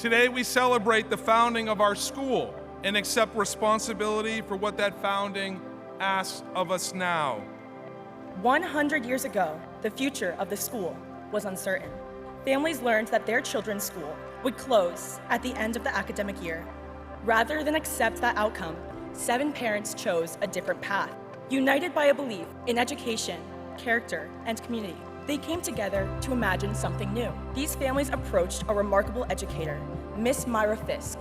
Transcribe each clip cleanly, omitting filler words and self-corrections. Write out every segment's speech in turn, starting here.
Today we celebrate the founding of our school and accept responsibility for what that founding asks of us now. 100 years ago, the future of the school was uncertain. Families learned that their children's school would close at the end of the academic year. Rather than accept that outcome, 7 parents chose a different path. United by a belief in education, character, and community, they came together to imagine something new. These families approached a remarkable educator, Miss Myra Fisk.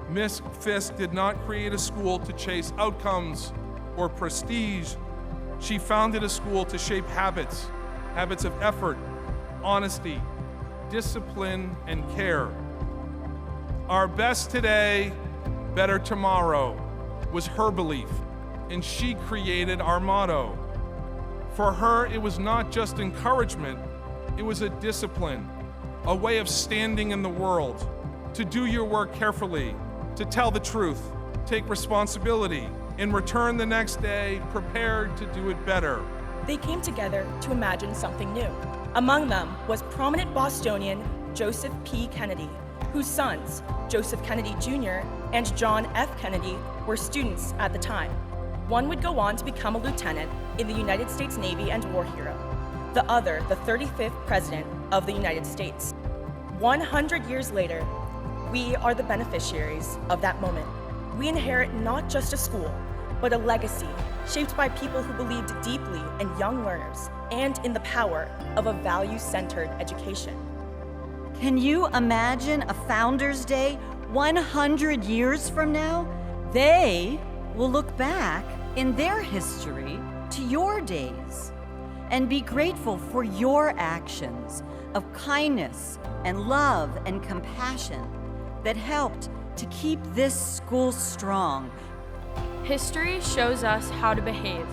Miss Fisk did not create a school to chase outcomes or prestige. She founded a school to shape habits of effort, honesty, discipline, and care. Our best today, better tomorrow was her belief, and she created our motto. For her, it was not just encouragement, it was a discipline, a way of standing in the world, to do your work carefully, to tell the truth, take responsibility, and return the next day prepared to do it better. They came together to imagine something new. Among them was prominent Bostonian Joseph P. Kennedy, whose sons, Joseph Kennedy Jr. and John F. Kennedy, were students at the time. One would go on to become a lieutenant in the United States Navy and war hero, the other the 35th President of the United States. 100 years later, we are the beneficiaries of that moment. We inherit not just a school, but a legacy shaped by people who believed deeply in young learners and in the power of a value-centered education. Can you imagine a Founders Day 100 years from now? They will look back in their history to your days and be grateful for your actions of kindness and love and compassion that helped to keep this school strong. History shows us how to behave.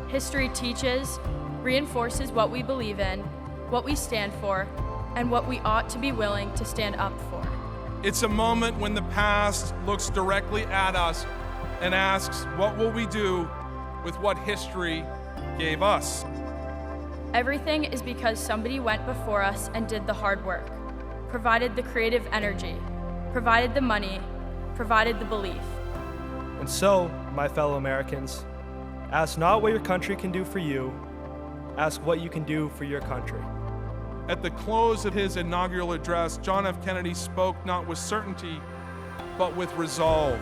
History teaches, reinforces what we believe in, what we stand for, and what we ought to be willing to stand up for. It's a moment when the past looks directly at us and asks, what will we do with what history gave us? Everything is because somebody went before us and did the hard work, provided the creative energy, provided the money, provided the belief. And so, my fellow Americans, ask not what your country can do for you, ask what you can do for your country. At the close of his inaugural address, John F. Kennedy spoke not with certainty, but with resolve.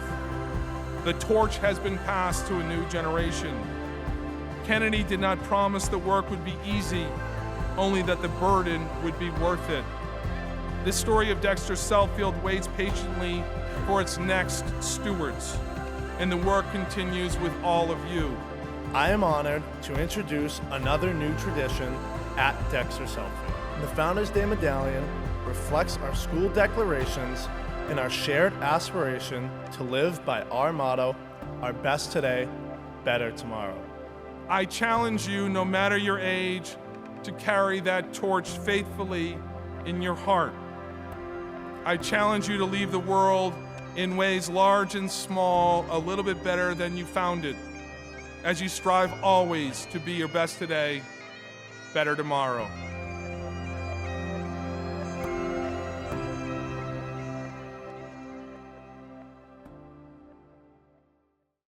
The torch has been passed to a new generation. Kennedy did not promise the work would be easy, only that the burden would be worth it. This story of Dexter Southfield waits patiently for its next stewards, and the work continues with all of you. I am honored to introduce another new tradition at Dexter Southfield. The Founders Day Medallion reflects our school declarations and our shared aspiration to live by our motto, our best today, better tomorrow. I challenge you, no matter your age, to carry that torch faithfully in your heart. I challenge you to leave the world in ways large and small a little bit better than you found it, as you strive always to be your best today, better tomorrow.